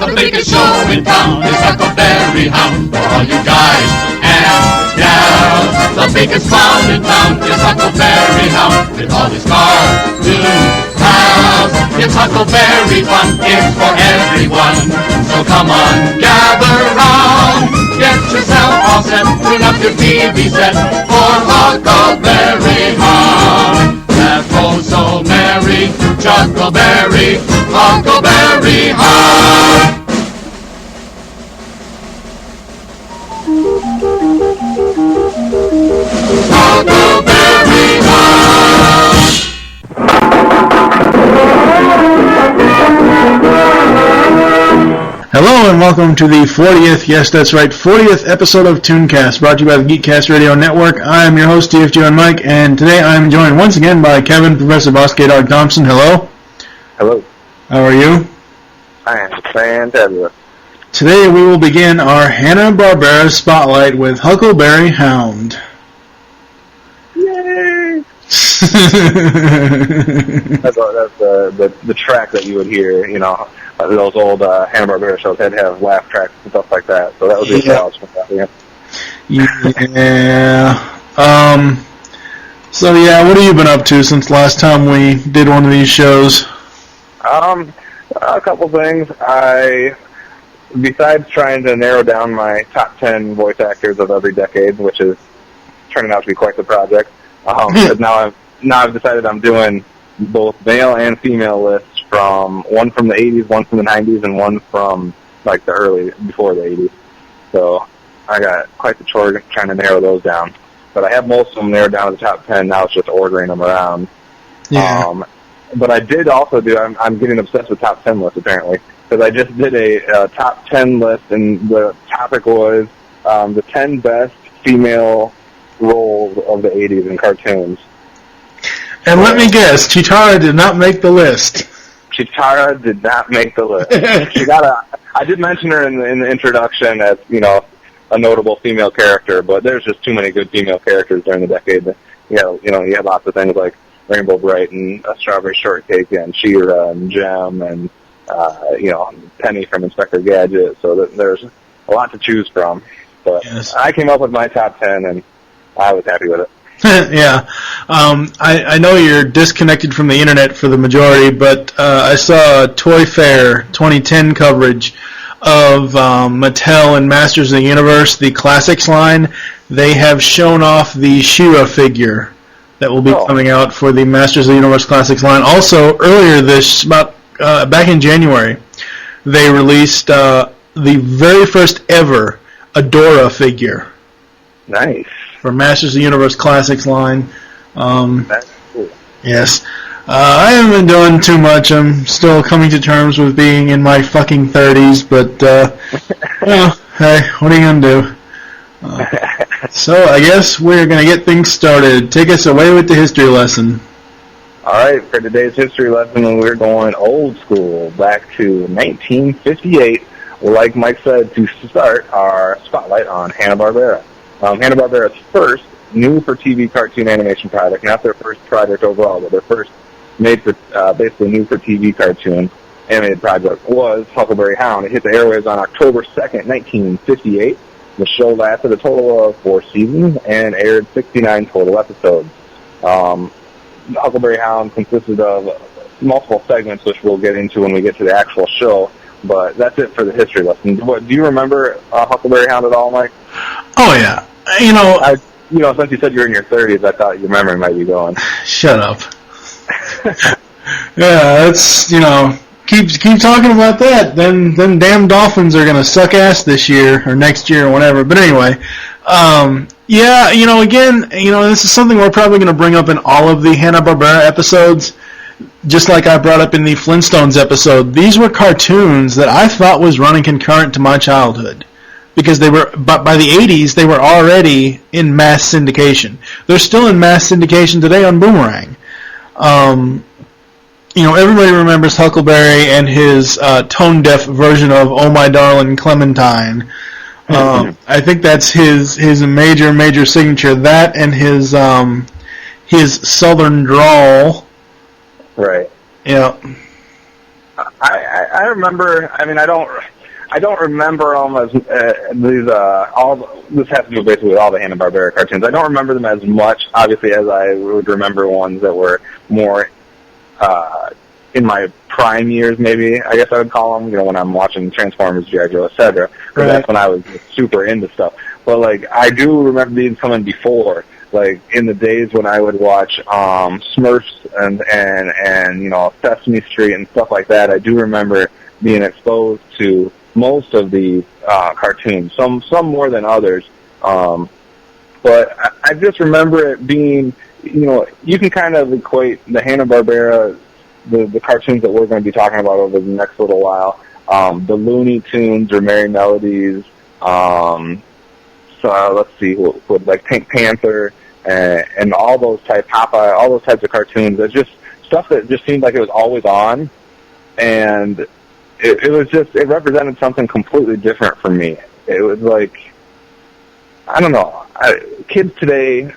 The biggest show in town is Huckleberry Hound. For all you guys and gals, the biggest clown in town is Huckleberry Hound. With all his cartoon pals, it's Huckleberry fun, it's for everyone. So come on, gather round, get yourself all set, tune up your TV set for Huckleberry Hound. That's oh so merry, Chuckleberry, Huckleberry Hound. Huckleberry Hound. Hello and welcome to the 40th, yes that's right, 40th episode of ToonCast, brought to you by the GeekCast Radio Network. I am your host, TFG and Mike, and today I am joined once again by Kevin, Professor Boss K-Dog Thompson. Hello. Hello. How are you? I am fantabulous. Today we will begin our Hanna-Barbera Spotlight with Huckleberry Hound. Yay! That's the track that you would hear, you know. Those old Hanna-Barbera shows had to have laugh tracks and stuff like that, so that would be a challenge for that, Yeah. So yeah, what have you been up to since last time we did one of these shows? A couple things. Besides trying to narrow down my top 10 voice actors of every decade, which is turning out to be quite the project, now I've decided I'm doing both male and female lists, one from the 80s, one from the 90s, and one from like the before the 80s. So I got quite the chore trying to narrow those down. But I have most of them narrowed down to the top 10. Now it's just ordering them around. Yeah. But I did also I'm getting obsessed with top 10 lists apparently, because I just did a top 10 list, and the topic was the 10 best female roles of the 80s in cartoons. And let me guess, Chitara did not make the list. Chitara did not make the list. I did mention her in the introduction as, you know, a notable female character, but there's just too many good female characters during the decade. You had lots of things like Rainbow Bright and Strawberry Shortcake and She-Ra and Gem and, Penny from Inspector Gadget. So there's a lot to choose from. But yes. I came up with my top 10, and I was happy with it. Yeah. I know you're disconnected from the internet for the majority, but I saw a Toy Fair 2010 coverage of Mattel and Masters of the Universe, the Classics line. They have shown off the She-Ra figure that will be coming out for the Masters of the Universe Classics line. Also, earlier back in January, they released the very first ever Adora figure. Nice. For Masters of the Universe Classics line. That's cool. Yes. I haven't been doing too much. I'm still coming to terms with being in my fucking 30s, but, hey, what are you going to do? So I guess we're going to get things started. Take us away with the history lesson. All right, for today's history lesson, we're going old school, back to 1958, like Mike said, to start our spotlight on Hanna-Barbera. Hanna-Barbera's first new-for-TV cartoon animation project, not their first project overall, but their first basically new-for-TV cartoon animated project, was Huckleberry Hound. It hit the airwaves on October 2nd, 1958. The show lasted a total of 4 seasons and aired 69 total episodes. Huckleberry Hound consisted of multiple segments, which we'll get into when we get to the actual show, but that's it for the history lesson. Do you remember Huckleberry Hound at all, Mike? Oh, yeah. Since you said you're in your 30s, I thought your memory might be going. Shut up. Yeah, that's, keep talking about that. Then damn Dolphins are going to suck ass this year or next year or whatever. But anyway, this is something we're probably going to bring up in all of the Hanna-Barbera episodes, just like I brought up in the Flintstones episode. These were cartoons that I thought was running concurrent to my childhood, because but by the 80s, they were already in mass syndication. They're still in mass syndication today on Boomerang. Everybody remembers Huckleberry and his tone-deaf version of "Oh My Darling Clementine." I think that's his major signature. That and his southern drawl. Right. Yeah. I remember. I mean, I don't I don't remember them as this has to do basically with all the Hanna-Barbera cartoons. I don't remember them as much, obviously, as I would remember ones that were more in my prime years, maybe, I guess I would call them, when I'm watching Transformers, G.I. Joe, etc. Because that's when I was super into stuff. But, I do remember these coming before, in the days when I would watch Smurfs and Sesame Street and stuff like that. I do remember being exposed to most of the cartoons, some more than others. But I just remember it being, you can kind of equate the Hanna-Barbera, the cartoons that we're going to be talking about over the next little while, the Looney Tunes or Merry Melodies, so let's see, like Pink Panther, and all those Popeye, all those types of cartoons. It's just stuff that just seemed like it was always on, and it represented something completely different for me. It was I don't know. Kids today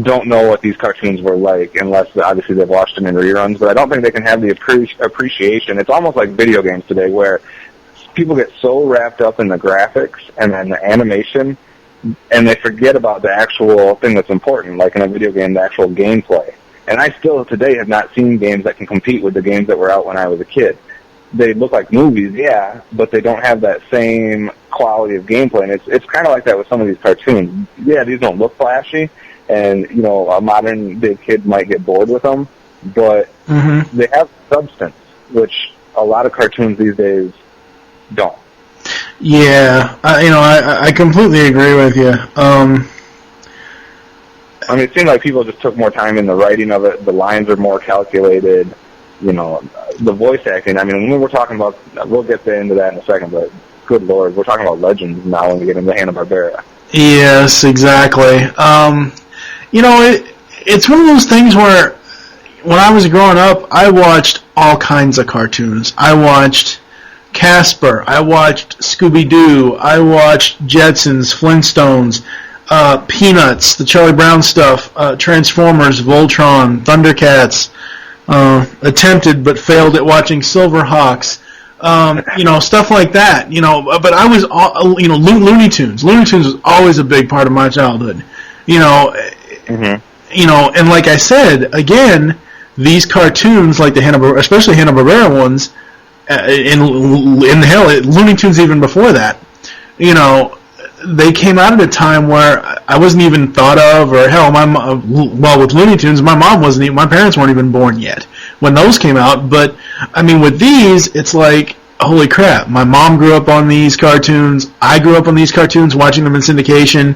don't know what these cartoons were like unless obviously they've watched them in reruns, but I don't think they can have the appreciation. It's almost like video games today where people get so wrapped up in the graphics and then the animation, and they forget about the actual thing that's important, like in a video game, the actual gameplay. And I still today have not seen games that can compete with the games that were out when I was a kid. They look like movies, yeah, but they don't have that same quality of gameplay. And it's kind of like that with some of these cartoons. Yeah, these don't look flashy, and, a modern day kid might get bored with them, but they have substance, which a lot of cartoons these days don't. Yeah, I completely agree with you. It seemed like people just took more time in the writing of it. The lines are more calculated. The voice acting. When we're talking about, we'll get into that in a second, but good Lord, we're talking about legends now when we get into Hanna-Barbera. Yes, exactly. It's one of those things where when I was growing up, I watched all kinds of cartoons. I watched Casper. I watched Scooby-Doo. I watched Jetsons, Flintstones, Peanuts, the Charlie Brown stuff, Transformers, Voltron, Thundercats, attempted but failed at watching Silverhawks, stuff like that, but I was, Looney Tunes. Looney Tunes was always a big part of my childhood, and like I said, again, these cartoons, like the especially Hanna-Barbera ones, Looney Tunes even before that, they came out at a time where I wasn't even thought of, or hell, with Looney Tunes, my parents weren't even born yet when those came out. But with these, it's like, holy crap! My mom grew up on these cartoons. I grew up on these cartoons, watching them in syndication,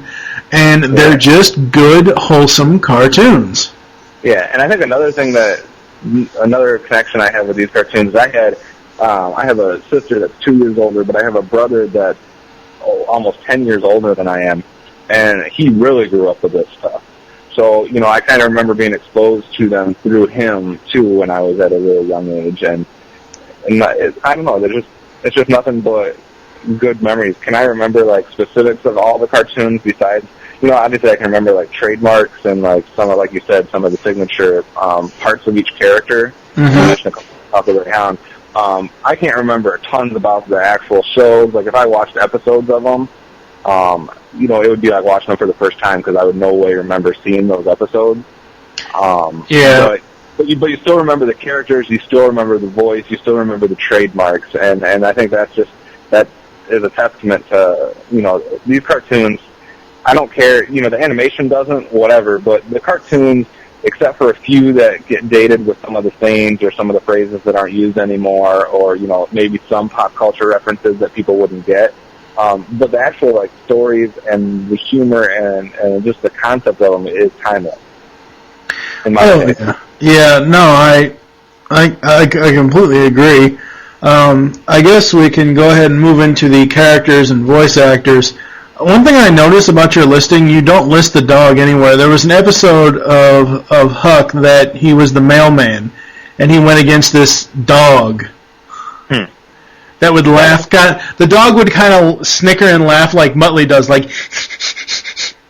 and they're just good, wholesome cartoons. Yeah, and I think another connection I have with these cartoons, I have a sister that's 2 years older, but I have a brother that's almost 10 years older than I am, and he really grew up with this stuff. So, I kind of remember being exposed to them through him, too, when I was at a really young age, and I don't know, it's just nothing but good memories. Can I remember, specifics of all the cartoons besides, obviously I can remember, trademarks and, some of, like you said, some of the signature parts of each character. Huckleberry, Hound. I can't remember tons about the actual shows. If I watched episodes of them, it would be like watching them for the first time because I would no way remember seeing those episodes. Yeah. But you still remember the characters, you still remember the voice, you still remember the trademarks, and I think that is a testament to, these cartoons. I don't care, the animation doesn't, whatever, but the cartoons, except for a few that get dated with some of the sayings or some of the phrases that aren't used anymore, or, maybe some pop culture references that people wouldn't get. But the actual, stories and the humor and just the concept of them is timeless. In my opinion. Yeah, no, I completely agree. I guess we can go ahead and move into the characters and voice actors. One thing I noticed about your listing, you don't list the dog anywhere. There was an episode of Huck that he was the mailman, and he went against this dog that would laugh. The dog would kind of snicker and laugh like Muttley does, like.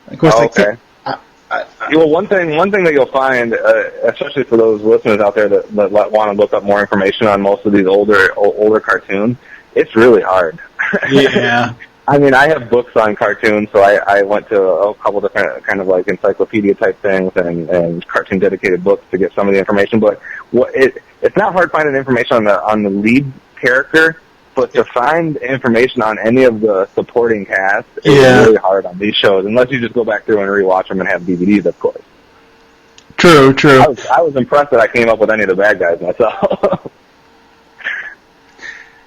Of course, okay. Well, one thing that you'll find, especially for those listeners out there that want to look up more information on most of these older cartoons, it's really hard. Yeah. I mean, I have books on cartoons, so I went to a couple different kind of like encyclopedia type things and cartoon dedicated books to get some of the information. But it's not hard finding information on the lead character, but to find information on any of the supporting cast is really hard on these shows, unless you just go back through and rewatch them and have DVDs, of course. True. I was impressed that I came up with any of the bad guys myself.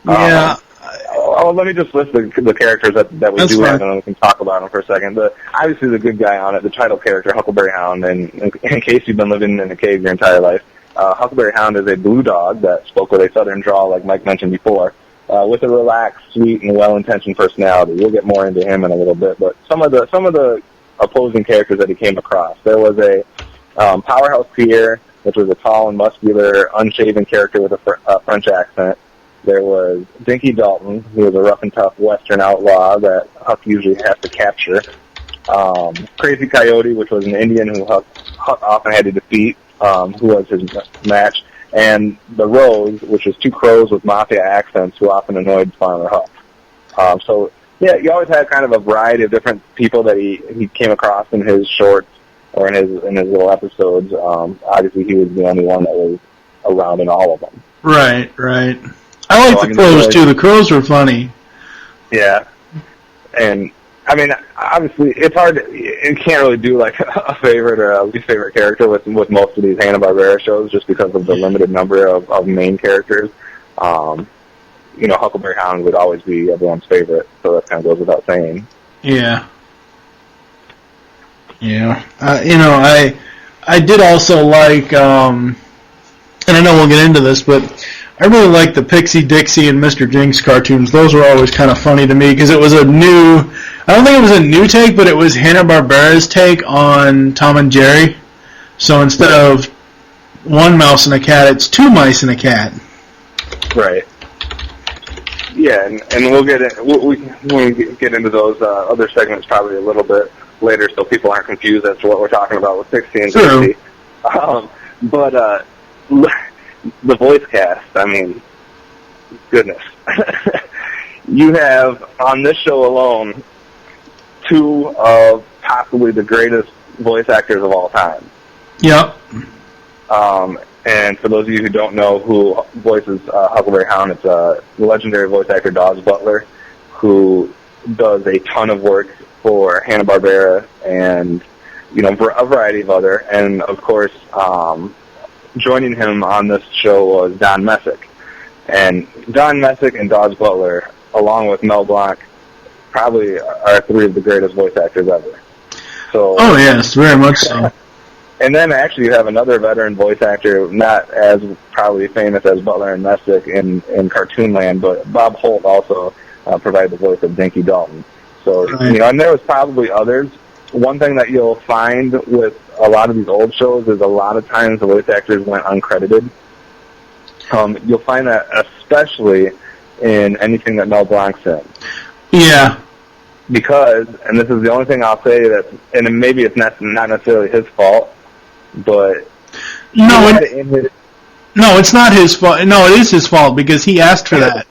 Yeah. Let me just list the characters that we do have, and then we can talk about them for a second. Obviously, the good guy on it, the title character, Huckleberry Hound, and in case you've been living in a cave your entire life, Huckleberry Hound is a blue dog that spoke with a southern drawl, like Mike mentioned before, with a relaxed, sweet, and well-intentioned personality. We'll get more into him in a little bit, but some of the opposing characters that he came across. There was a Powerhouse Pierre, which was a tall and muscular, unshaven character with a French accent. There was Dinky Dalton, who was a rough and tough Western outlaw that Huck usually has to capture. Crazy Coyote, which was an Indian who Huck often had to defeat, who was his match. And the Rose, which was two crows with mafia accents who often annoyed Farmer Huck. So, yeah, he always had kind of a variety of different people that he came across in his shorts or in his little episodes. Obviously, he was the only one that was around in all of them. Right. I like the crows, too. The crows were funny. Yeah. And, I mean, obviously, it's hard. You can't really do, like, a favorite or a least favorite character with most of these Hanna-Barbera shows just because of the limited number of main characters. Huckleberry Hound would always be everyone's favorite, so that kind of goes without saying. Yeah. I did also like, and I know we'll get into this, but I really liked the Pixie Dixie and Mr. Jinx cartoons. Those were always kind of funny to me because it was I don't think it was a new take, but it was Hanna-Barbera's take on Tom and Jerry. So instead of one mouse and a cat, it's two mice and a cat. Right. Yeah, and we'll get into those other segments probably a little bit later, so people aren't confused as to what we're talking about with Pixie and Dixie. But the voice cast, I mean, goodness. You have, on this show alone, two of possibly the greatest voice actors of all time. Yep. And for those of you who don't know who voices Huckleberry Hound, it's a legendary voice actor, Dawes Butler, who does a ton of work for Hanna-Barbera and, a variety of other. And, of course, joining him on this show was Don Messick. And Don Messick and Dawes Butler, along with Mel Blanc, probably are three of the greatest voice actors ever. So, oh, yes, very much so. And then actually you have another veteran voice actor, not as probably famous as Butler and Messick in cartoon land, but Bob Holt also provided the voice of Dinky Dalton. So, and there was probably others. One thing that you'll find with a lot of these old shows is a lot of times the voice actors went uncredited. You'll find that especially in anything that Mel Blanc's in. Yeah. Because, and this is the only thing I'll say and maybe it's not necessarily his fault, but no, it's not his fault. No, it is his fault because he asked for that.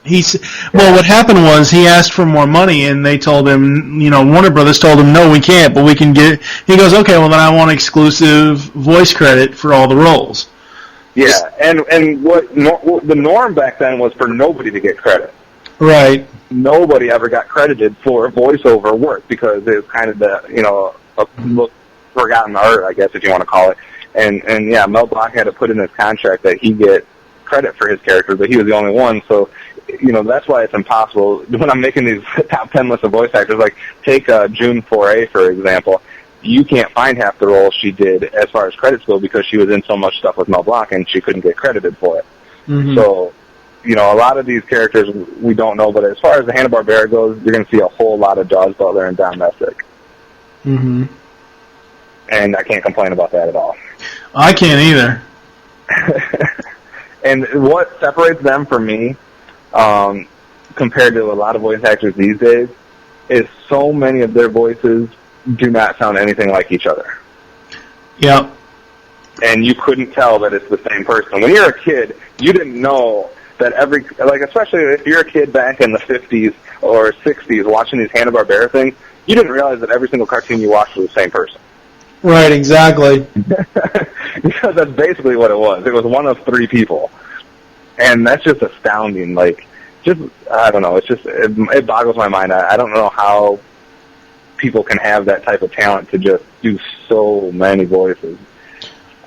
What happened was he asked for more money, and they told him, Warner Brothers told him, no, we can't, but we can get. He goes, okay, well then I want exclusive voice credit for all the roles. Yeah, and what the norm back then was for nobody to get credit. Right. Nobody ever got credited for voiceover work because it was kind of a forgotten art, I guess, if you want to call it. And yeah, Mel Blanc had to put in his contract that he get credit for his character, but he was the only one. So, that's why it's impossible. When I'm making these top 10 lists of voice actors, like take June Foray, for example, you can't find half the roles she did as far as credits go because she was in so much stuff with Mel Blanc and she couldn't get credited for it. Mm-hmm. So, a lot of these characters we don't know, but as far as the Hanna-Barbera goes, you're going to see a whole lot of Dawes Butler and Don Messick. Mm-hmm. And I can't complain about that at all. I can't either. And what separates them from me, compared to a lot of voice actors these days, is so many of their voices do not sound anything like each other. Yep. And you couldn't tell that it's the same person. When you're a kid, you didn't know that especially if you're a kid back in the 50s or 60s watching these Hanna-Barbera things, you didn't realize that every single cartoon you watched was the same person. Right, exactly. Because that's basically what it was. It was one of three people. And that's just astounding. Like, I don't know. It boggles my mind. I don't know how people can have that type of talent to just do so many voices.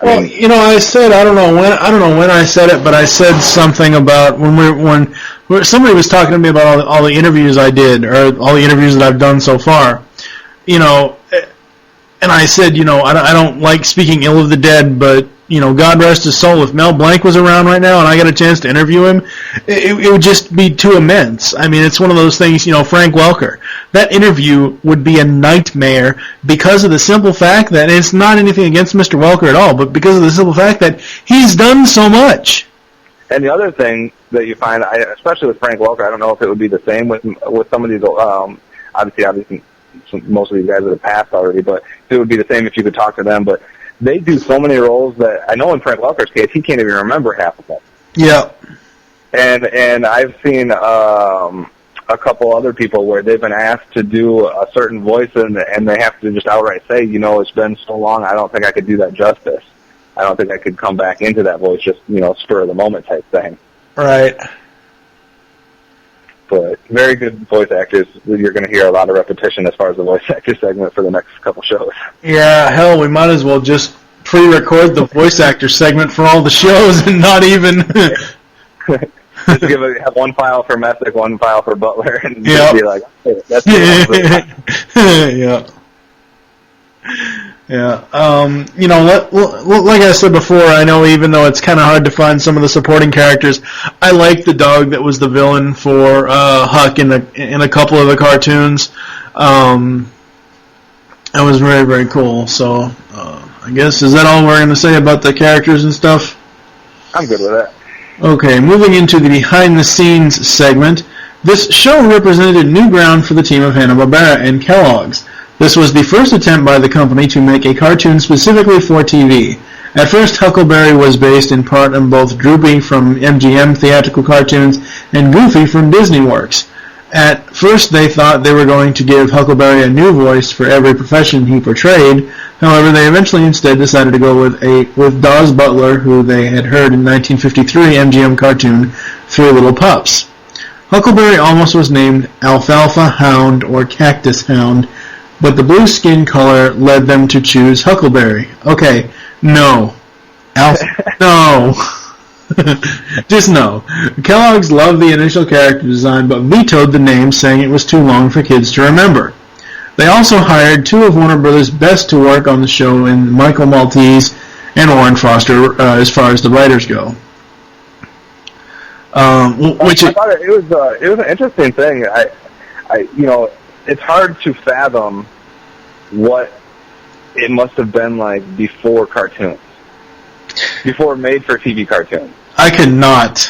Well, I said I don't know when I said it, but I said something about when somebody was talking to me about all the interviews I did, or all the interviews that I've done so far, and I said, I don't like speaking ill of the dead, but God rest his soul, if Mel Blanc was around right now and I got a chance to interview him, it would just be too immense. I mean, it's one of those things, Frank Welker. That interview would be a nightmare because of the simple fact that, and it's not anything against Mr. Welker at all, but because of the simple fact that he's done so much. And the other thing that you find, especially with Frank Welker, I don't know if it would be the same with some of these, obviously, most of these guys that have passed already, but it would be the same if you could talk to them, but they do so many roles that I know in Frank Welker's case, he can't even remember half of them. Yeah. And I've seen a couple other people where they've been asked to do a certain voice and they have to just outright say, it's been so long, I don't think I could do that justice. I don't think I could come back into that voice, just, spur of the moment type thing. Right. But very good voice actors. You're going to hear a lot of repetition as far as the voice actor segment for the next couple shows. Yeah, hell, we might as well just pre-record the voice actor segment for all the shows and not even... Just have one file for Messick, one file for Butler, and yep. Be like, hey, that's yeah. Yeah. Like I said before, I know even though it's kind of hard to find some of the supporting characters, I like the dog that was the villain for Huck in a couple of the cartoons. That was very, very cool. So, I guess, is that all we're going to say about the characters and stuff? I'm good with that. Okay, moving into the behind-the-scenes segment. This show represented new ground for the team of Hanna-Barbera and Kellogg's. This was the first attempt by the company to make a cartoon specifically for TV. At first, Huckleberry was based in part on both Droopy from MGM theatrical cartoons and Goofy from Disney Works. At first, they thought they were going to give Huckleberry a new voice for every profession he portrayed. However, they eventually instead decided to go with Daws Butler, who they had heard in 1953 MGM cartoon Three Little Pups. Huckleberry almost was named Alfalfa Hound or Cactus Hound, but the blue skin color led them to choose Huckleberry. Okay, no. No. Just no. Kellogg's loved the initial character design, but vetoed the name, saying it was too long for kids to remember. They also hired two of Warner Brothers' best to work on the show in Michael Maltese and Warren Foster, as far as the writers go. I thought it was an interesting thing. It's hard to fathom what it must have been like before cartoons, before made-for-TV cartoons. I could not.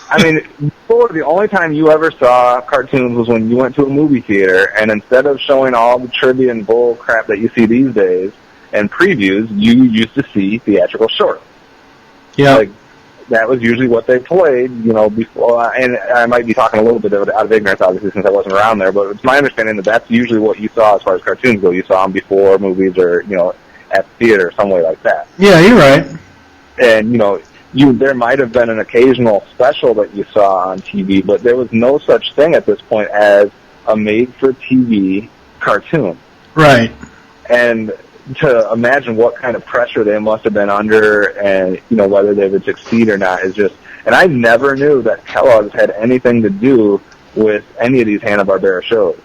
I mean, before, the only time you ever saw cartoons was when you went to a movie theater, and instead of showing all the trivia and bull crap that you see these days and previews, you used to see theatrical shorts. Yeah. Like, that was usually what they played, before, and I might be talking a little bit out of ignorance, obviously, since I wasn't around there, but it's my understanding that that's usually what you saw as far as cartoons go. You saw them before movies or, at the theater, some way like that. Yeah, you're right. And, there might have been an occasional special that you saw on TV, but there was no such thing at this point as a made-for-TV cartoon. Right. And to imagine what kind of pressure they must have been under and, whether they would succeed or not is just... And I never knew that Kellogg's had anything to do with any of these Hanna-Barbera shows.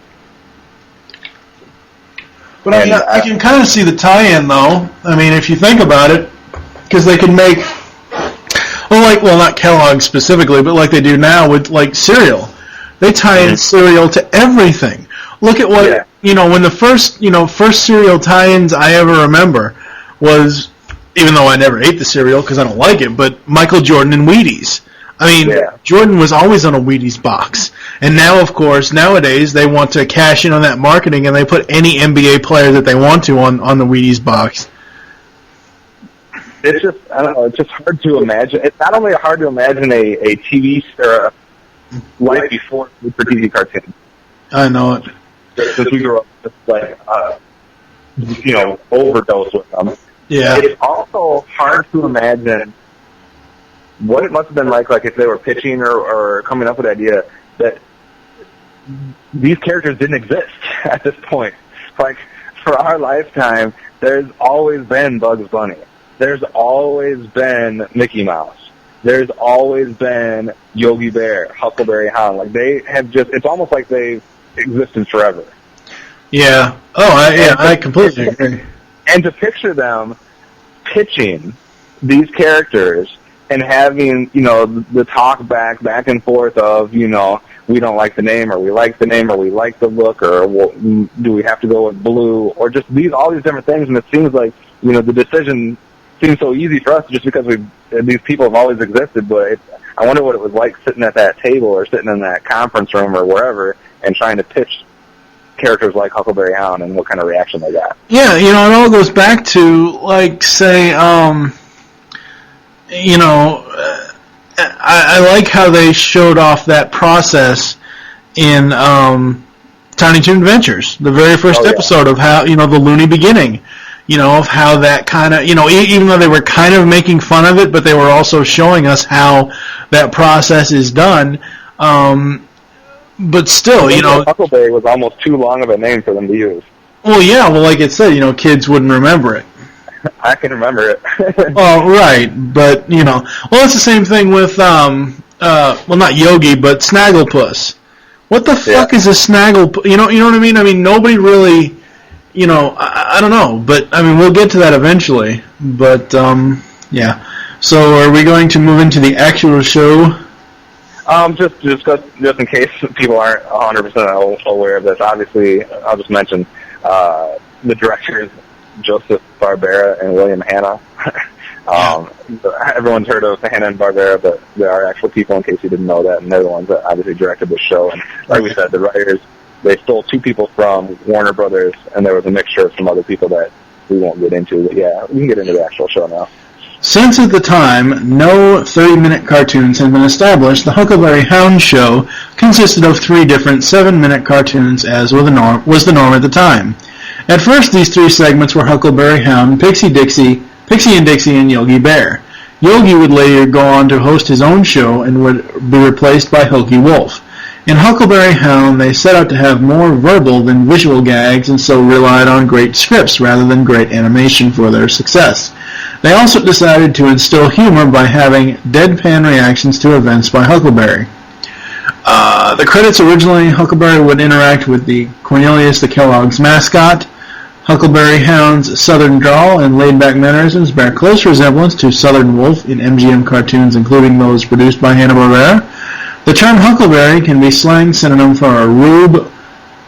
But I can kind of see the tie-in, though. I mean, if you think about it, because they could make... Well, not Kellogg specifically, but like they do now with, like, cereal. They tie in cereal to everything. Look at what, when the first cereal tie-ins I ever remember was, even though I never ate the cereal because I don't like it, but Michael Jordan and Wheaties. I mean, Jordan was always on a Wheaties box. And now, of course, nowadays they want to cash in on that marketing and they put any NBA player that they want to on the Wheaties box. it's just, I don't know, it's just hard to imagine. It's not only hard to imagine a TV or a life before for TV cartoons. I know it. Since we grew up just like, overdose with them. Yeah. It's also hard to imagine what it must have been like if they were pitching or coming up with the idea that these characters didn't exist at this point. Like, for our lifetime, there's always been Bugs Bunny. There's always been Mickey Mouse. There's always been Yogi Bear, Huckleberry, Hound. Like, they have just, it's almost like they've existed forever. Yeah. Oh, I completely agree. And to picture them pitching these characters and having, the talk back and forth of, we don't like the name, or we like the name, or we like the look, or do we have to go with blue, or just all these different things. And it seems like, the decision seems so easy for us just because these people have always existed. But I wonder what it was like sitting at that table or sitting in that conference room or wherever and trying to pitch characters like Huckleberry Hound and what kind of reaction they got. Yeah, it all goes back to, say, I like how they showed off that process in Tiny Toon Adventures, the very first episode of how, the loony beginning, of how that kind of, even though they were kind of making fun of it, but they were also showing us how that process is done. But still, Huckleberry was almost too long of a name for them to use. Well, yeah, like it said, kids wouldn't remember it. I can remember it. Well, right, but, well, it's the same thing with, not Yogi, but Snagglepuss. What the fuck is a Snagglepuss? You know what I mean? I mean, nobody really, I don't know, but, we'll get to that eventually, but, yeah. So, are we going to move into the actual show? Just in case people aren't 100% aware of this, obviously, I'll just mention, the directors, Joseph Barbera and William Hanna. Everyone's heard of Hanna and Barbera, but there are actual people, in case you didn't know that, and they're the ones that obviously directed the show. And like we said, the writers, they stole two people from Warner Brothers, and there was a mixture of some other people that we won't get into. But yeah, we can get into the actual show now. Since at the time no 30-minute cartoons had been established, the Huckleberry Hound show consisted of 3 different 7-minute cartoons, as was the norm at the time. At first, these 3 segments were Huckleberry Hound, Pixie and Dixie, and Yogi Bear. Yogi would later go on to host his own show and would be replaced by Hokey Wolf. In Huckleberry Hound, they set out to have more verbal than visual gags, and so relied on great scripts rather than great animation for their success. They also decided to instill humor by having deadpan reactions to events by Huckleberry. The credits originally, Huckleberry would interact with the Cornelius the Kellogg's mascot. Huckleberry Hound's southern drawl and laid-back mannerisms bear close resemblance to Southern Wolf in MGM cartoons, including those produced by Hanna-Barbera. The term Huckleberry can be slang synonym for a rube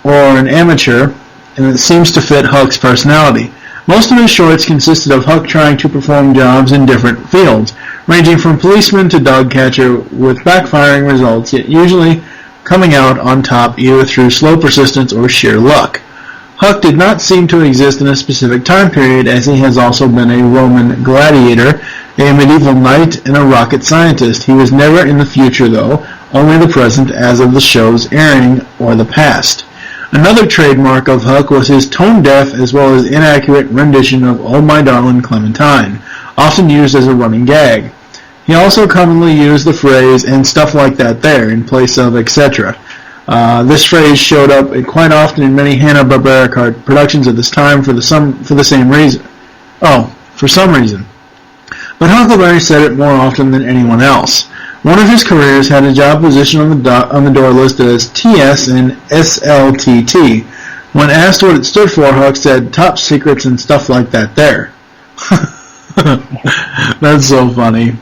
or an amateur, and it seems to fit Huck's personality. Most of his shorts consisted of Huck trying to perform jobs in different fields, ranging from policeman to dog catcher, with backfiring results, yet usually coming out on top either through slow persistence or sheer luck. Huck did not seem to exist in a specific time period, as he has also been a Roman gladiator, a medieval knight, and a rocket scientist. He was never in the future, though, only the present as of the show's airing, or the past. Another trademark of Huck was his tone-deaf as well as inaccurate rendition of Oh My Darling Clementine, often used as a running gag. He also commonly used the phrase, and stuff like that there, in place of etc. This phrase showed up quite often in many Hanna-Barbera productions at this time for some reason. But Huckleberry said it more often than anyone else. One of his careers had a job position on the door listed as TS and SLTT. When asked what it stood for, Huck said, top secrets and stuff like that there. That's so funny.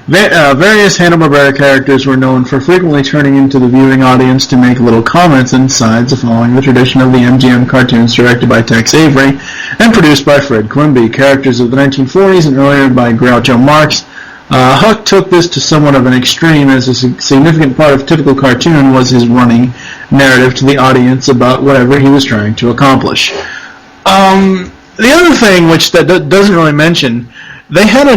Various Hanna-Barbera characters were known for frequently turning into the viewing audience to make little comments and sides, following the tradition of the MGM cartoons directed by Tex Avery and produced by Fred Quimby. Characters of the 1940s and earlier by Groucho Marx. Huck took this to somewhat of an extreme, as a significant part of typical cartoon was his running narrative to the audience about whatever he was trying to accomplish. The other thing, which that doesn't really mention, They had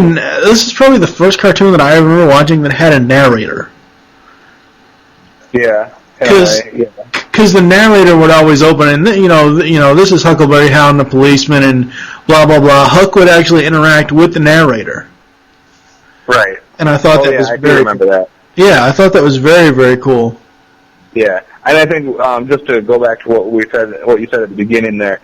this is probably the first cartoon that I remember watching that had a narrator. Yeah. Because the narrator would always open, and this is Huckleberry, Hound, the policeman, and blah blah blah. Huck would actually interact with the narrator. Right. And I thought that was I do remember that. Yeah, I thought that was very, very cool. Yeah, and I think just to go back to what you said at the beginning there,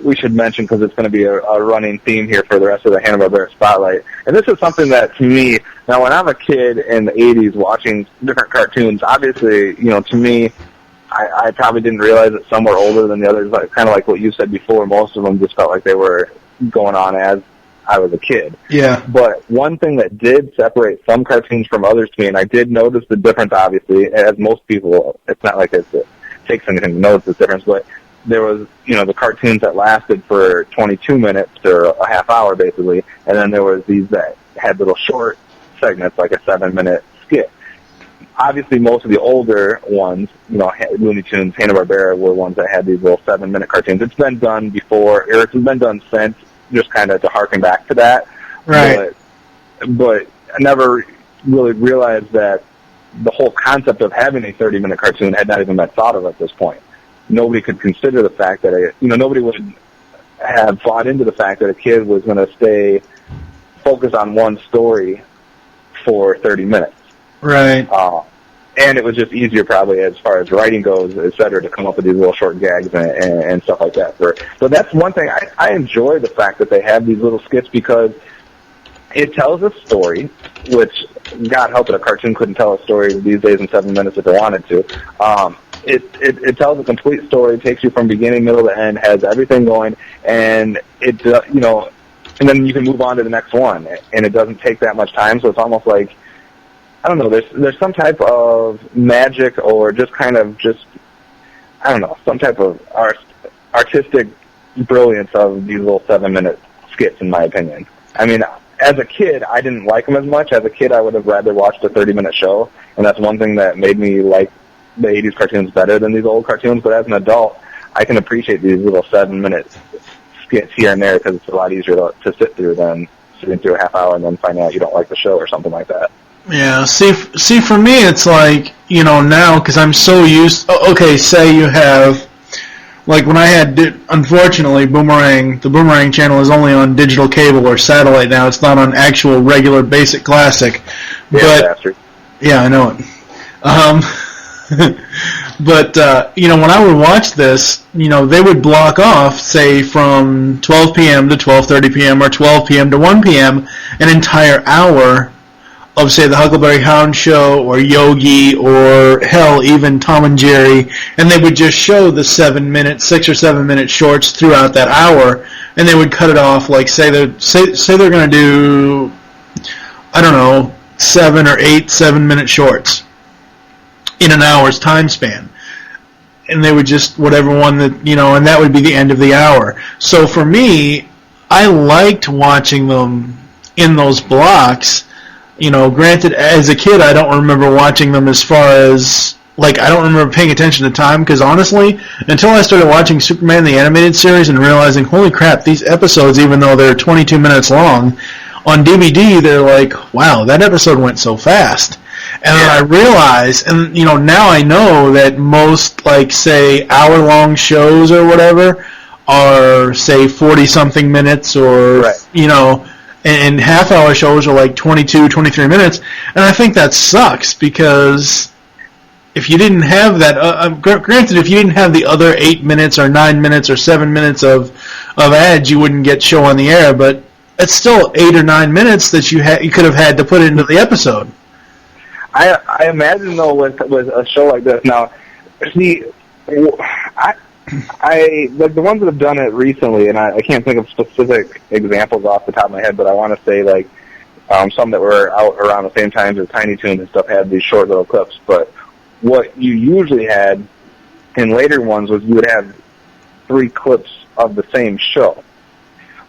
we should mention, because it's going to be a running theme here for the rest of the Hanna-Barbera Spotlight. And this is something that, to me, now when I'm a kid in the 80s watching different cartoons, obviously, to me, I probably didn't realize that some were older than the others. Kind of like what you said before, most of them just felt like they were going on as I was a kid. Yeah. But one thing that did separate some cartoons from others to me, and I did notice the difference, obviously, as most people, it's not like it takes anything to notice the difference, but there was, the cartoons that lasted for 22 minutes or a half hour, basically, and then there was these that had little short segments, like a 7-minute skit. Obviously, most of the older ones, Looney Tunes, Hanna-Barbera, were ones that had these little 7-minute cartoons. It's been done before, or it's been done since, just kind of to harken back to that. Right. But I never really realized that the whole concept of having a 30-minute cartoon had not even been thought of at this point. Nobody could consider the fact that nobody would have bought into the fact that a kid was going to stay focused on one story for 30 minutes. Right. And it was just easier, probably, as far as writing goes, et cetera, to come up with these little short gags and stuff like that. So that's one thing. I enjoy the fact that they have these little skits, because it tells a story, which, God help it, a cartoon couldn't tell a story these days in 7 minutes if they wanted to. It tells a complete story, takes you from beginning, middle to end, has everything going, and and then you can move on to the next one, and it doesn't take that much time. So it's almost like, I don't know, there's some type of magic, or just kind of I don't know, some type of artistic brilliance of these little 7-minute skits, in my opinion. I mean, as a kid, I didn't like them as much. As a kid, I would have rather watched a 30-minute show, and that's one thing that made me like the 80s cartoons better than these old cartoons. But as an adult, I can appreciate these little 7-minute skits here and there, because it's a lot easier to sit through than sitting through a half hour and then finding out you don't like the show or something like that. Yeah, see, for me, it's like, now, because I'm so used, okay, say you have, like when I had, unfortunately, the Boomerang channel is only on digital cable or satellite now. It's not on actual, regular, basic classic. Yeah, but, bastard. Yeah, I know it. But, when I would watch this, they would block off, say, from 12 p.m. to 12:30 p.m. or 12 p.m. to 1 p.m., an entire hour of, say, the Huckleberry Hound show, or Yogi, or hell, even Tom and Jerry, and they would just show the 6 or 7 minute shorts throughout that hour, and they would cut it off, like, say they're going to do, I don't know, 7 or 8 7-minute shorts in an hour's time span. And they would just, whatever one that, and that would be the end of the hour. So for me, I liked watching them in those blocks. Granted, as a kid, I don't remember watching them as far as, like, I don't remember paying attention to time, because honestly, until I started watching Superman the Animated Series and realizing, holy crap, these episodes, even though they're 22 minutes long, on DVD, they're like, wow, that episode went so fast. And then I realized, and, now I know that most, like, say, hour-long shows or whatever are, say, 40-something minutes, or, right. And half-hour shows are like 22, 23 minutes, and I think that sucks, because if you didn't have that, granted, if you didn't have the other 8 minutes or 9 minutes or 7 minutes of ads, you wouldn't get show on the air, but it's still 8 or 9 minutes that you could have had to put into the episode. I imagine, though, with a show like this, now, see, I like the ones that have done it recently, and I can't think of specific examples off the top of my head, but I want to say, like, some that were out around the same time as Tiny Toons and stuff had these short little clips. But what you usually had in later ones was you would have 3 clips of the same show.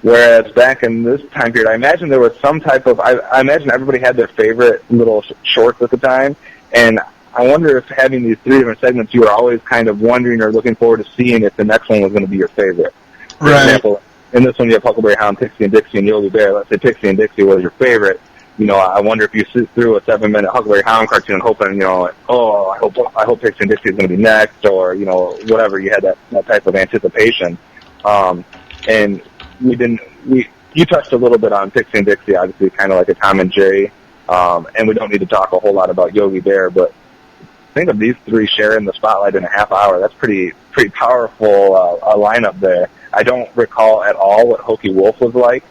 Whereas back in this time period, I imagine there was some type of, I imagine everybody had their favorite little shorts at the time, and I wonder if having these 3 different segments, you were always kind of wondering or looking forward to seeing if the next one was going to be your favorite. For example, in this one you have Huckleberry Hound, Pixie and Dixie, and Yogi Bear. Let's say Pixie and Dixie was your favorite. I wonder if you sit through a 7-minute Huckleberry Hound cartoon hoping, I hope Pixie and Dixie is going to be next, or, whatever. You had that type of anticipation. And you touched a little bit on Pixie and Dixie, obviously kind of like a Tom and Jerry. And we don't need to talk a whole lot about Yogi Bear, but think of these three sharing the spotlight in a half hour. That's pretty powerful lineup there. I don't recall at all what Hokey Wolf was like.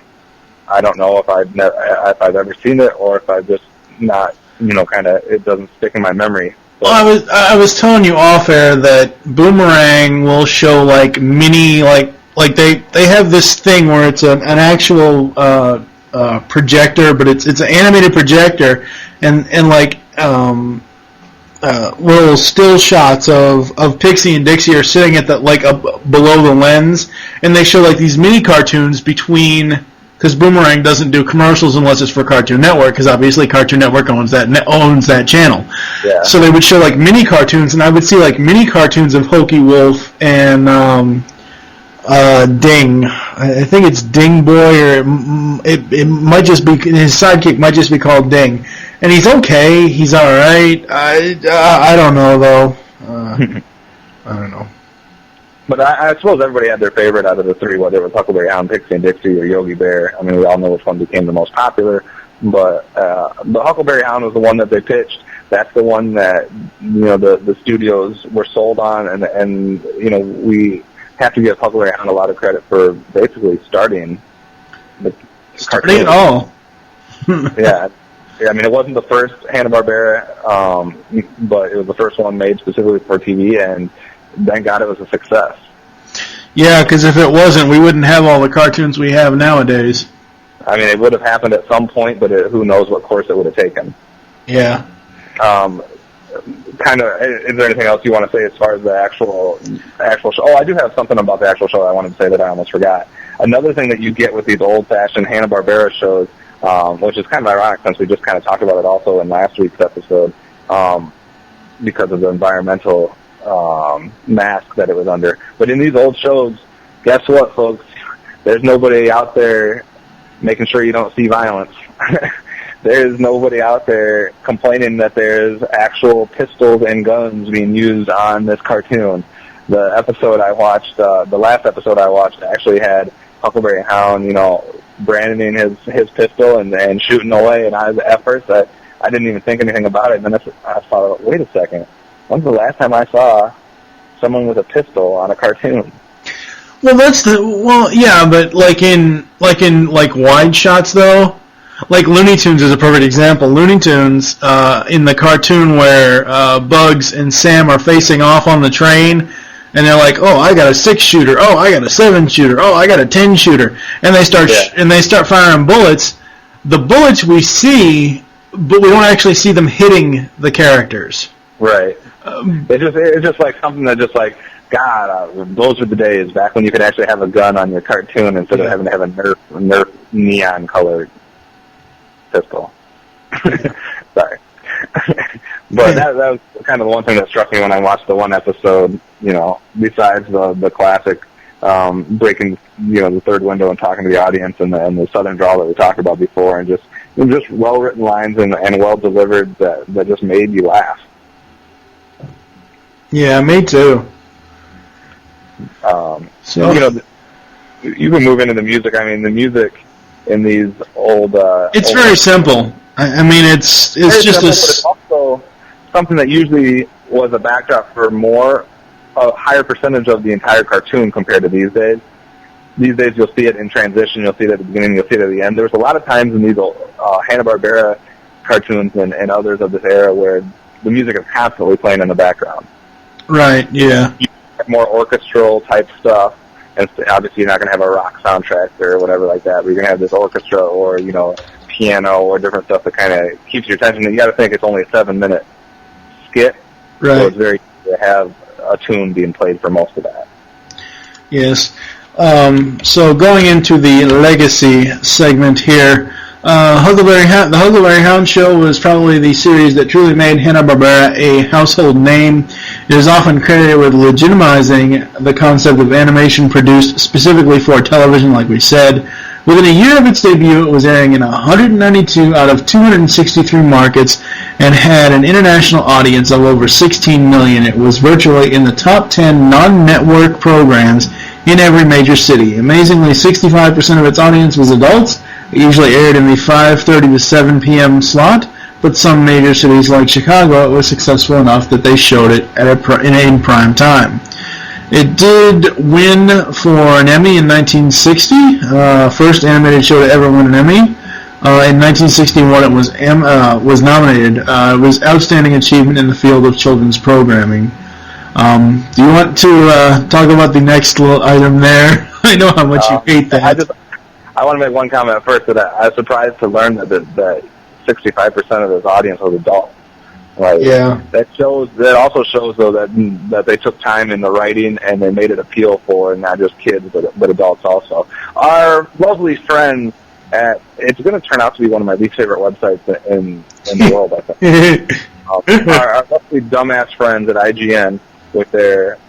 I don't know if I've ever seen it, or if I've just not, it doesn't stick in my memory. But, well, I was telling you off air that Boomerang will show like mini, like they have this thing where it's an actual projector, but it's an animated projector, and like little still shots of Pixie and Dixie are sitting at the below the lens, and they show like these mini cartoons between. Because Boomerang doesn't do commercials unless it's for Cartoon Network, because obviously Cartoon Network owns that channel. Yeah. So they would show like mini cartoons, and I would see like mini cartoons of Hokey Wolf and Ding. I think it's Ding Boy, or it might just be his sidekick might just be called Ding, and he's okay. He's all right. I don't know though. I don't know. But I suppose everybody had their favorite out of the three, whether it was Huckleberry Hound, Pixie and Dixie, or Yogi Bear. I mean, we all know which one became the most popular. But the Huckleberry Hound was the one that they pitched. That's the one that the studios were sold on, and we have to give Huckleberry Hound a lot of credit for basically starting the starting it all. Yeah. I mean, it wasn't the first Hanna-Barbera, but it was the first one made specifically for TV, and thank God it was a success. Yeah, because if it wasn't, we wouldn't have all the cartoons we have nowadays. I mean, it would have happened at some point, but who knows what course it would have taken. Yeah. Is there anything else you want to say as far as the actual show? Oh, I do have something about the actual show I wanted to say that I almost forgot. Another thing that you get with these old-fashioned Hanna-Barbera shows, which is kind of ironic since we just kind of talked about it also in last week's episode, because of the environmental mask that it was under. But in these old shows, guess what, folks? There's nobody out there making sure you don't see violence. There's nobody out there complaining that there's actual pistols and guns being used on this cartoon. The episode I watched, the last episode I watched, actually had Huckleberry Hound, brandoning his pistol and shooting away. And at first I didn't even think anything about it. And then I thought, wait a second. When's the last time I saw someone with a pistol on a cartoon? Well, yeah, but like in wide shots though, like Looney Tunes is a perfect example. Looney Tunes in the cartoon where Bugs and Sam are facing off on the train, and they're like, "Oh, I got a 6-shooter. Oh, I got a 7-shooter. Oh, I got a 10-shooter," and they start firing bullets. The bullets we see, but we don't actually see them hitting the characters. Right. It's just like something that just like, God, those were the days back when you could actually have a gun on your cartoon instead of having to have a Nerf neon colored pistol. Sorry. But that was kind of the one thing that struck me when I watched the one episode, besides the classic breaking, the third window and talking to the audience and the southern drawl that we talked about before, and just well-written lines and well-delivered that just made you laugh. Yeah, me too. You can move into the music. I mean, the music in these old... it's very simple. I mean, it's just simple, but it's also something that usually was a backdrop for a higher percentage of the entire cartoon compared to these days. These days, you'll see it in transition. You'll see it at the beginning. You'll see it at the end. There's a lot of times in these Hanna-Barbera cartoons and others of this era where the music is constantly playing in the background. Right, yeah. You have more orchestral type stuff, and obviously you're not going to have a rock soundtrack or whatever like that, but you're going to have this orchestra or, piano or different stuff that kind of keeps your attention. And you got to think it's only a 7-minute skit, right. So it's very easy to have a tune being played for most of that. Yes. So going into the legacy segment here, The Huckleberry Hound show was probably the series that truly made Hanna-Barbera a household name. It is often credited with legitimizing the concept of animation produced specifically for television, like we said. Within a year of its debut, it was airing in 192 out of 263 markets and had an international audience of over 16 million. It was virtually in the top 10 non-network programs in every major city. Amazingly, 65% of its audience was adults. It usually aired in the 5:30 to 7 p.m. slot, but some major cities like Chicago, it was successful enough that they showed it in prime time. It did win for an Emmy in 1960, first animated show to ever win an Emmy. In 1961, it was nominated. It was Outstanding Achievement in the Field of Children's Programming. Do you want to talk about the next little item there? I know how much you hate that. I want to make one comment first that I was surprised to learn that 65% of this audience was adults. Like, yeah. That also shows though that they took time in the writing and they made it appeal for not just kids but adults also. Our lovely friends it's going to turn out to be one of my least favorite websites in the world, I think. Our lovely dumbass friends at IGN with their,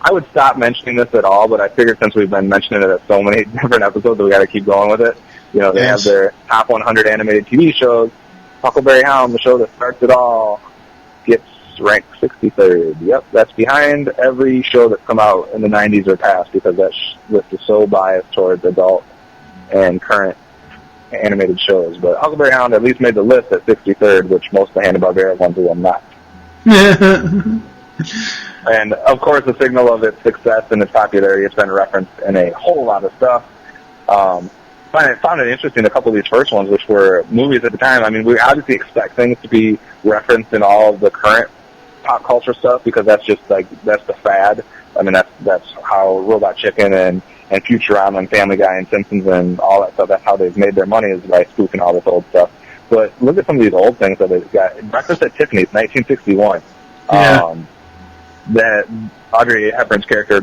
I would stop mentioning this at all, but I figured since we've been mentioning it at so many different episodes that we got to keep going with it. You know, they have their top 100 animated TV shows. Huckleberry Hound, the show that starts it all, gets ranked 63rd. Yep, that's behind every show that's come out in the 90s or past because that list is so biased towards adult and current animated shows. But Huckleberry Hound at least made the list at 63rd, which most of the Hanna-Barbera ones will not. And, of course, the signal of its success and its popularity, it's been referenced in a whole lot of stuff. I found it interesting, a couple of these first ones, which were movies at the time. I mean, we obviously expect things to be referenced in all of the current pop culture stuff because that's just, that's the fad. I mean, that's how Robot Chicken and Futurama and Family Guy and Simpsons and all that stuff, that's how they've made their money is by spoofing all this old stuff. But look at some of these old things that they've got. Breakfast at Tiffany's, 1961. Yeah. That Audrey Hepburn's character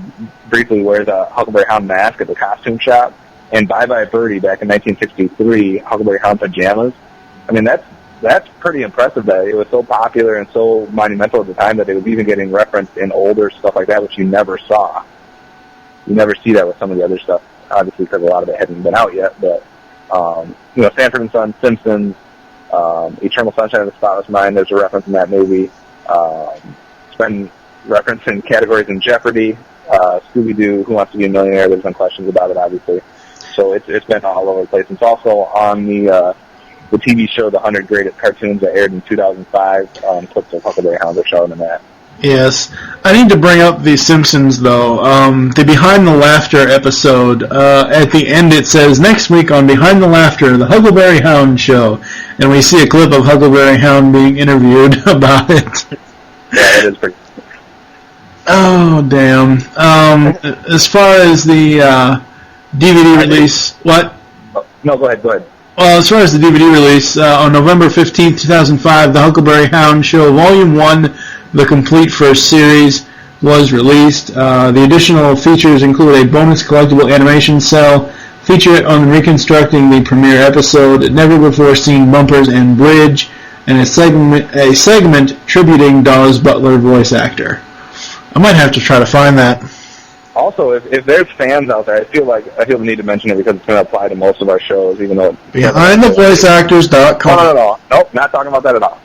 briefly wears a Huckleberry Hound mask at the costume shop. And Bye Bye Birdie back in 1963, Huckleberry Hound pajamas. I mean, that's pretty impressive that it was so popular and so monumental at the time that it was even getting referenced in older stuff like that, which you never saw. You never see that with some of the other stuff, obviously, because a lot of it hadn't been out yet. But, Sanford and Son, Simpsons, Eternal Sunshine of the Spotless Mind, there's a reference in that movie. It's been referenced in categories in Jeopardy, Scooby-Doo, Who Wants to Be a Millionaire. There's been questions about it, obviously. So it's been all over the place. It's also on the TV show, The 100 Greatest Cartoons, that aired in 2005. Clips of Huckleberry Hound are shown in that. Yes. I need to bring up The Simpsons, though. The Behind the Laughter episode, at the end it says, next week on Behind the Laughter, the Huckleberry Hound show. And we see a clip of Huckleberry Hound being interviewed about it. Yeah, it is pretty. Oh, damn. As far as the DVD release, what? No, go ahead. Well, as far as the DVD release, on November 15th, 2005, the Huckleberry Hound Show Volume 1, the complete first series, was released. The additional features include a bonus collectible animation cell, feature on reconstructing the premiere episode, never-before-seen bumpers and bridge, and a segment tributing Dawes Butler voice actor. I might have to try to find that. Also, if there's fans out there, I feel the need to mention it because it's going to apply to most of our shows, even though BehindTheVoiceActors.com. No. Nope, not talking about that at all.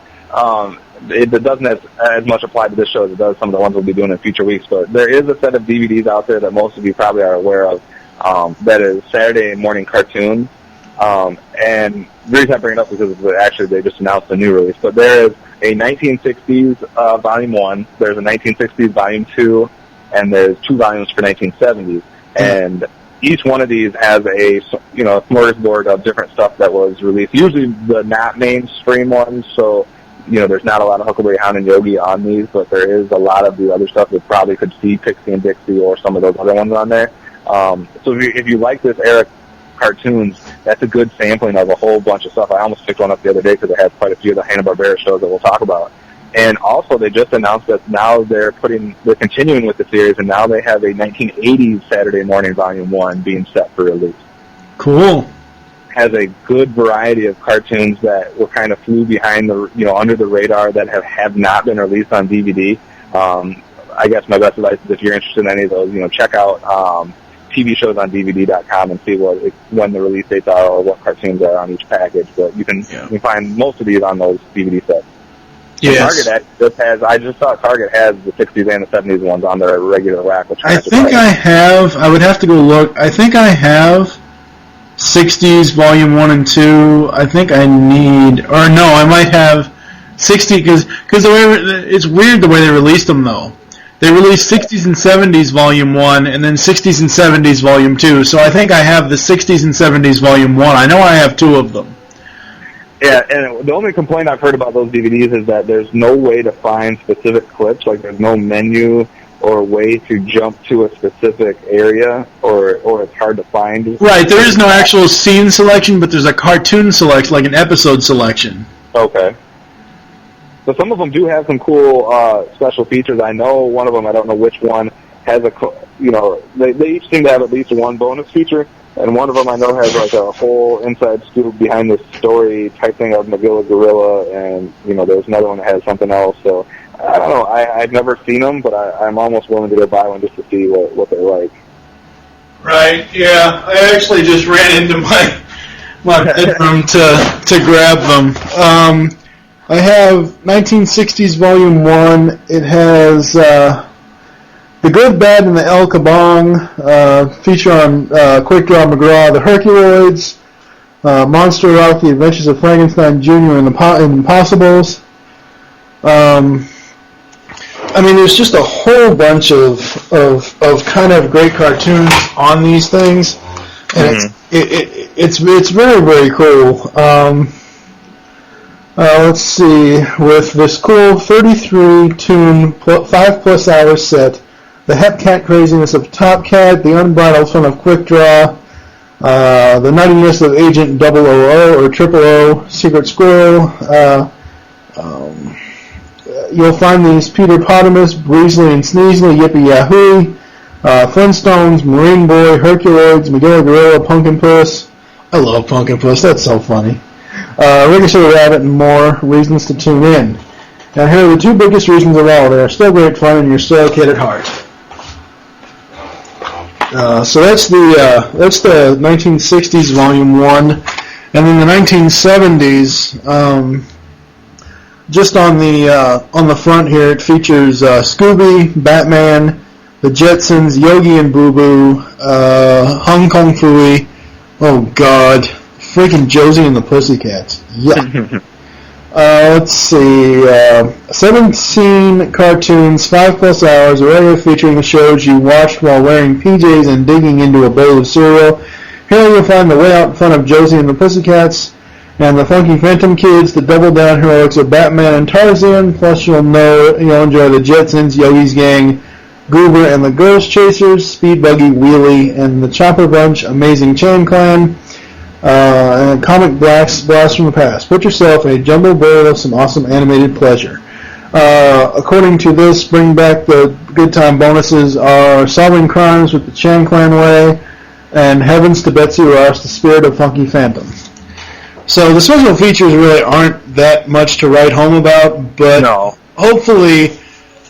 It doesn't as much apply to this show as it does some of the ones we'll be doing in future weeks, but there is a set of DVDs out there that most of you probably are aware of that is Saturday morning cartoons. And the reason I bring it up is because actually they just announced a new release, but there is a 1960s Volume 1, there's a 1960s Volume 2, and there's 2 volumes for 1970s. And each one of these has a smorgasbord of different stuff that was released, usually the not mainstream ones, so there's not a lot of Huckleberry Hound and Yogi on these, but there is a lot of the other stuff that probably could see Pixie and Dixie or some of those other ones on there. So if you like this era cartoons, that's a good sampling of a whole bunch of stuff. I almost picked one up the other day because it has quite a few of the Hanna-Barbera shows that we'll talk about. And also, they just announced that now they're continuing with the series, and now they have a 1980s Saturday Morning Volume 1 being set for release. Cool. has a good variety of cartoons that were kind of flew behind the, under the radar that have not been released on DVD. I guess my best advice is if you're interested in any of those, check out TV shows on DVD.com and see when the release dates are or what cartoons are on each package. But you can find most of these on those DVD sets. Yes. I just saw Target has the 60s and the 70s ones on their regular rack. Which I think I have. I would have to go look. I think I have 60s Volume 1 and 2. I think I need, or no, I might have 60 because it's weird the way they released them though. They released 60s and 70s Volume 1 and then 60s and 70s Volume 2. So I think I have the 60s and 70s Volume 1. I know I have 2 of them. Yeah, and the only complaint I've heard about those DVDs is that there's no way to find specific clips. Like there's no menu or way to jump to a specific area, or it's hard to find. Right, there is no actual scene selection, but there's a cartoon selection, like an episode selection. Okay. So some of them do have some cool special features. I know one of them, I don't know which one, has they each seem to have at least one bonus feature. And one of them I know has like a whole inside scoop behind the story type thing of Magilla Gorilla, and there's another one that has something else. So I don't know. I've never seen them, but I'm almost willing to go buy one just to see what they're like. Right. Yeah. I actually just ran into my bedroom to grab them. I have 1960s Volume 1. It has The Good, Bad, and the El Kabong, feature on Quick Draw McGraw, The Herculoids, Monster Rock, The Adventures of Frankenstein Jr. and the Impossibles. There's just a whole bunch of kind of great cartoons on these things, and it's very, very cool. Let's see, with this cool 33-tune 5+ hour set, the Hepcat craziness of Top Cat, the unbridled fun of Quick Draw, the nuttiness of Agent 000 or 000, Secret Squirrel. You'll find these Peter-Potamus, Breezely and Sneezely, Yippee Yahoo, Flintstones, Marine Boy, Herculoids, Magilla Gorilla, Pumpkin Puss. I love Pumpkin Puss, that's so funny. Ricochet Rabbit and more reasons to tune in. Now here are the 2 biggest reasons of all. They are still great fun and you're still a kid at heart. So that's the 1960s Volume 1, and then the 1970s. Just on the front here, it features Scooby, Batman, the Jetsons, Yogi and Boo Boo, Hong Kong Phooey. Oh God, freaking Josie and the Pussycats. Yeah. Let's see, 17 cartoons, 5+ hours, a regular featuring the shows you watched while wearing PJs and digging into a bowl of cereal. Here you'll find the way out fun of Josie and the Pussycats, and the Funky Phantom Kids, the double down heroics of Batman and Tarzan, plus you'll enjoy the Jetsons, Yogi's Gang, Goober and the Ghost Chasers, Speed Buggy, Wheelie, and the Chopper Bunch, Amazing Chain Clan, and Comic Blast from the Past. Put yourself in a jumbo bowl of some awesome animated pleasure. According to this, bring back the good time bonuses are Solving Crimes with the Chan Clan Way, and Heavens to Betsy Ross, the Spirit of Funky Phantom. So the special features really aren't that much to write home about, but hopefully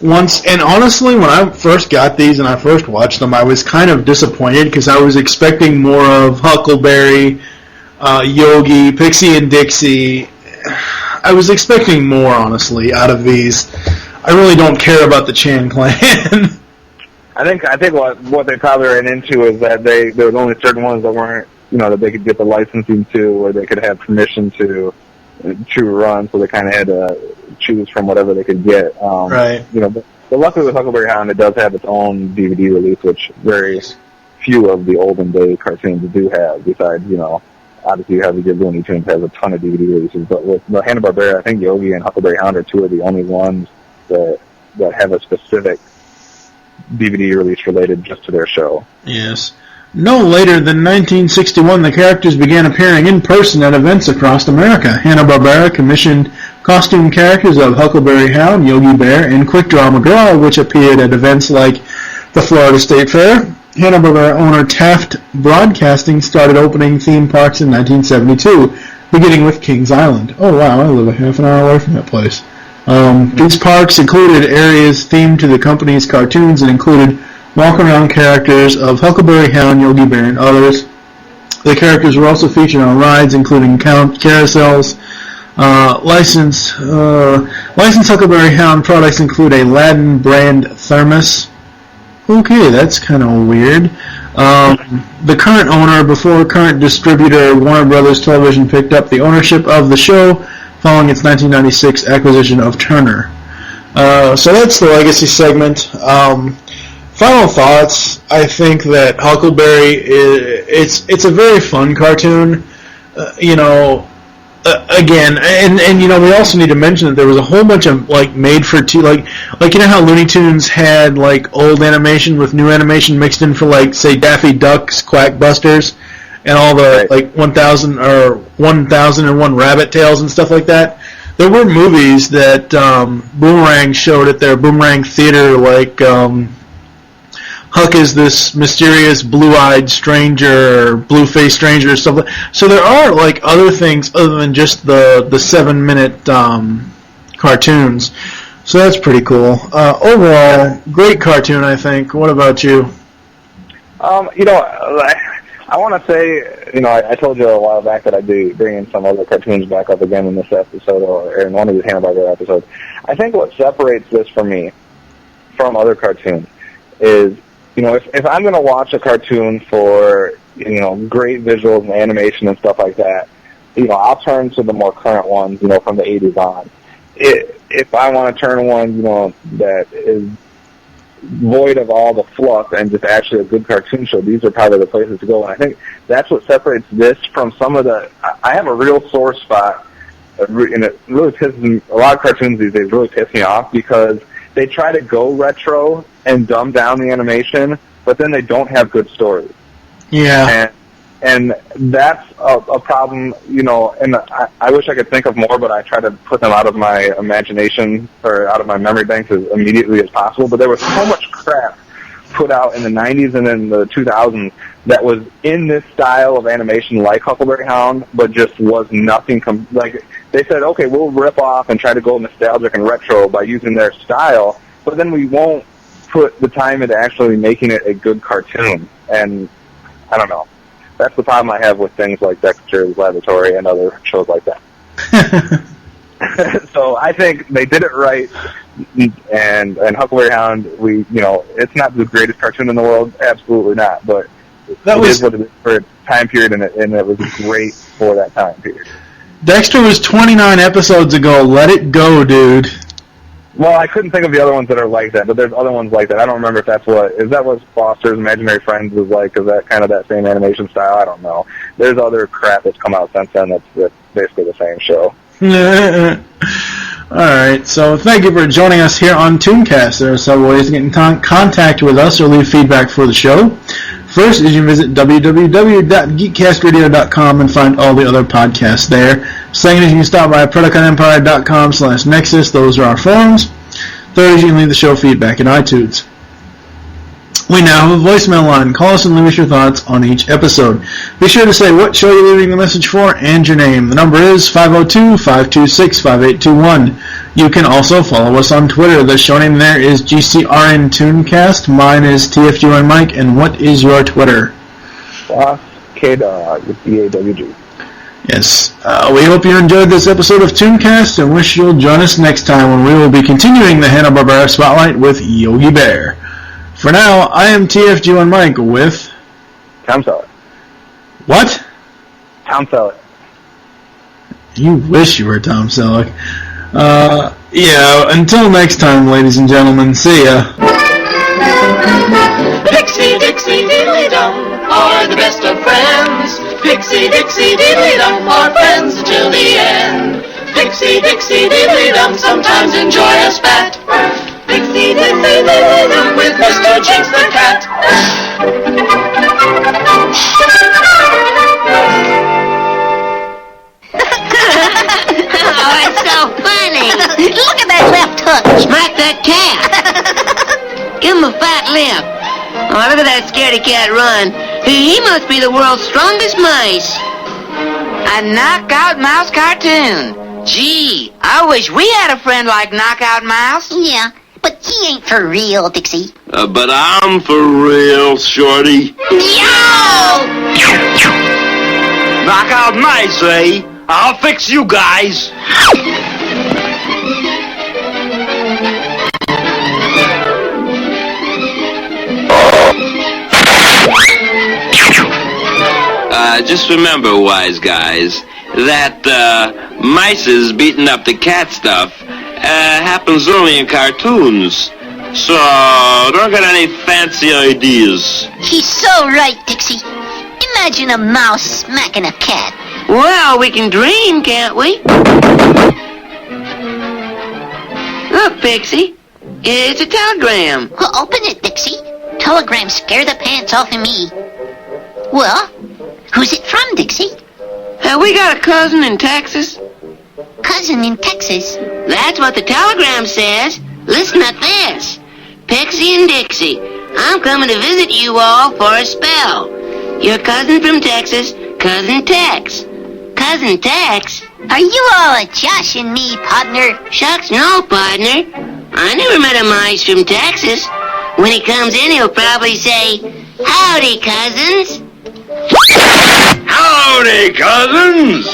once, and honestly, when I first got these and I first watched them, I was kind of disappointed because I was expecting more of Huckleberry, Yogi, Pixie and Dixie. I was expecting more, honestly, out of these. I really don't care about the Chan Clan. I think what they probably ran into is that there was only certain ones that weren't, that they could get the licensing to, or they could have permission to run, so they kind of had to choose from whatever they could get. Right. But luckily with Huckleberry Hound, it does have its own DVD release, which very few of the olden day cartoons do have. Besides, obviously you have the good Looney Tunes has a ton of DVD releases, but with the Hanna-Barbera, I think Yogi and Huckleberry Hound are 2 of the only ones that have a specific DVD release related just to their show. Yes. No later than 1961, the characters began appearing in person at events across America. Hanna-Barbera commissioned costume characters of Huckleberry Hound, Yogi Bear, and Quick Draw McGraw, which appeared at events like the Florida State Fair, Hanna-Barbera owner Taft Broadcasting started opening theme parks in 1972, beginning with Kings Island. Oh wow, I live a half an hour away from that place. These parks included areas themed to the company's cartoons and included walk-around characters of Huckleberry, Hound, Yogi Bear, and others. The characters were also featured on rides, including carousels. Licensed Huckleberry Hound products include a Aladdin brand thermos. Okay, that's kind of weird. The current owner, before current distributor Warner Brothers Television picked up the ownership of the show following its 1996 acquisition of Turner. So that's the legacy segment. Final thoughts. I think that Huckleberry it's a very fun cartoon. Again, and we also need to mention that there was a whole bunch of made for like how Looney Tunes had old animation with new animation mixed in for say Daffy Duck's Quack Busters and all the 1001 Rabbit Tales and stuff like that. There were movies that Boomerang showed at their Boomerang Theater, Huck is this mysterious blue-eyed stranger, or blue-faced stranger, or stuff like that. So there are other things other than just the 7-minute cartoons. So that's pretty cool. Overall, great cartoon, I think. What about you? I want to say, I told you a while back that I'd be bringing some other cartoons back up again in this episode or in one of these Hanna-Barbera episodes. I think what separates this for me from other cartoons is, if I'm going to watch a cartoon for, great visuals and animation and stuff like that, I'll turn to the more current ones, from the 80s on. If I want to turn one, that is void of all the fluff and just actually a good cartoon show, these are probably the places to go. And I think that's what separates this from some of the... I have a real sore spot, and it really pisses me... A lot of cartoons these days really piss me off because they try to go retro and dumb down the animation, but then they don't have good stories. Yeah. And that's a problem, and I wish I could think of more, but I try to put them out of my imagination or out of my memory banks as immediately as possible. But there was so much crap put out in the 90s and in the 2000s that was in this style of animation like Huckleberry Hound, but just was nothing they said, okay, we'll rip off and try to go nostalgic and retro by using their style, but then we won't put the time into actually making it a good cartoon. And I don't know. That's the problem I have with things like Dexter's Laboratory and other shows like that. So I think they did it right, and Huckleberry Hound, it's not the greatest cartoon in the world, absolutely not, but it is what it is for its time period, and it was great for that time period. Dexter was 29 episodes ago. Let it go, dude. Well, I couldn't think of the other ones that are like that, but there's other ones like that. I don't remember if is that what Foster's Imaginary Friends was like? Is that kind of that same animation style? I don't know. There's other crap that's come out since then that's basically the same show. Alright, so thank you for joining us here on ToonCast. There are several ways to get in contact with us or leave feedback for the show. First is you visit www.geekcastradio.com and find all the other podcasts there. Second is you can stop by PredaconEmpire.com/Nexus. Those are our forums. Third is you can leave the show feedback in iTunes. We now have a voicemail line. Call us and leave us your thoughts on each episode. Be sure to say what show you're leaving the message for and your name. The number is 502-526-5821. You can also follow us on Twitter. The show name there is GCRN ToonCast. Mine is TFGY Mike. And what is your Twitter? K-Dog with D-A-W-G. Yes. We hope you enjoyed this episode of ToonCast and wish you'll join us next time when we will be continuing the Hanna-Barbera Spotlight with Yogi Bear. For now, I am TFG1 Mike with... Tom Selleck. What? Tom Selleck. You wish you were Tom Selleck. Yeah, until next time, ladies and gentlemen, see ya. Pixie, Dixie, Diddly-Dum are the best of friends. Pixie, Dixie, Diddly-Dum are friends until the end. Pixie, Dixie, Diddly-Dum sometimes enjoy a spat. Pixie, Dixie, Diddly-Dum with Mr. Jinx the cat. Oh, it's so funny. Look at that left hook. Smack that cat. Give him a fat lip. Oh, look at that scaredy cat run. He must be the world's strongest mice. A knockout mouse cartoon. Gee, I wish we had a friend like Knockout Mouse. Yeah, but he ain't for real, Dixie. But I'm for real, Shorty. Yo! Knockout mice, eh? I'll fix you guys. Just remember, wise guys, that mice's beating up the cat stuff happens only in cartoons. So don't get any fancy ideas. He's so right, Dixie. Imagine a mouse smacking a cat. Well, we can dream, can't we? Look, Pixie. It's a telegram. Well, open it, Dixie. Telegrams scare the pants off of me. Well, who's it from, Dixie? We got a cousin in Texas. Cousin in Texas. That's what the telegram says. Listen to this. Pixie and Dixie, I'm coming to visit you all for a spell. Your cousin from Texas, Cousin Tex. Cousin Tex? Are you all joshing me, partner? Shucks, no, partner. I never met a mice from Texas. When he comes in, he'll probably say, "Howdy, cousins." Howdy, cousins!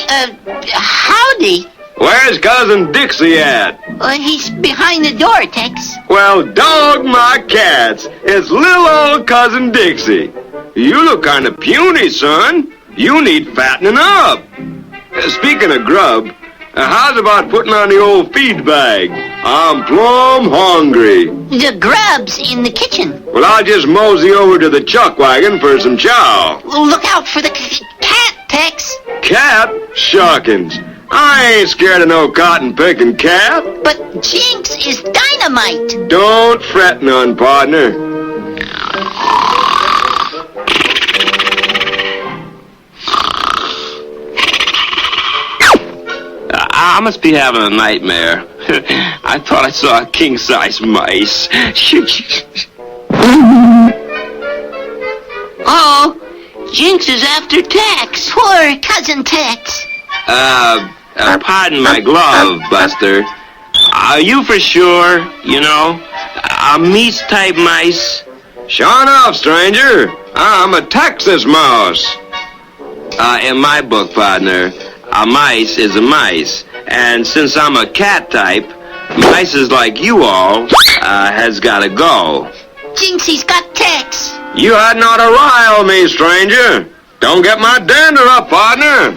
Howdy. Where's Cousin Dixie at? He's behind the door, Tex. Well, dog my cats. It's little old Cousin Dixie. You look kind of puny, son. You need fattening up. Speaking of grub, how's about putting on the old feed bag? I'm plumb hungry. The grub's in the kitchen. Well, I'll just mosey over to the chuck wagon for some chow. Look out for the cat, Tex. Cat? Shuckins. I ain't scared of no cotton-picking cat. But Jinx is dynamite. Don't fret none, partner. I must be having a nightmare. I thought I saw a king-size mice. Oh, Jinx is after Tex. Poor Cousin Tex. Pardon my glove, Buster. Are you for sure, a meese-type mice? Sure enough, stranger. I'm a Texas mouse. In my book, partner, a mice is a mice. And since I'm a cat type, mices like you all has got to go. Jinxie's got Tex. You hadn't ought to rile me, stranger. Don't get my dander up, partner.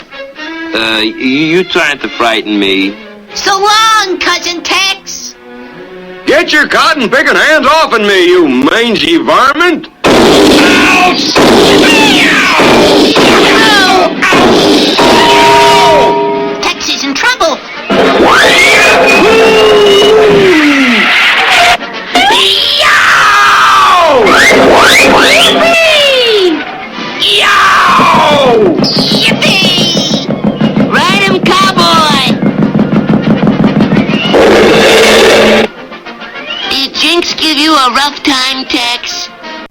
You trying to frighten me? So long, Cousin Tex. Get your cotton-picking hands off of me, you mangy varmint. Tex is in trouble. Yippee! Ride him, cowboy! Did Jinx give you a rough time, Tex?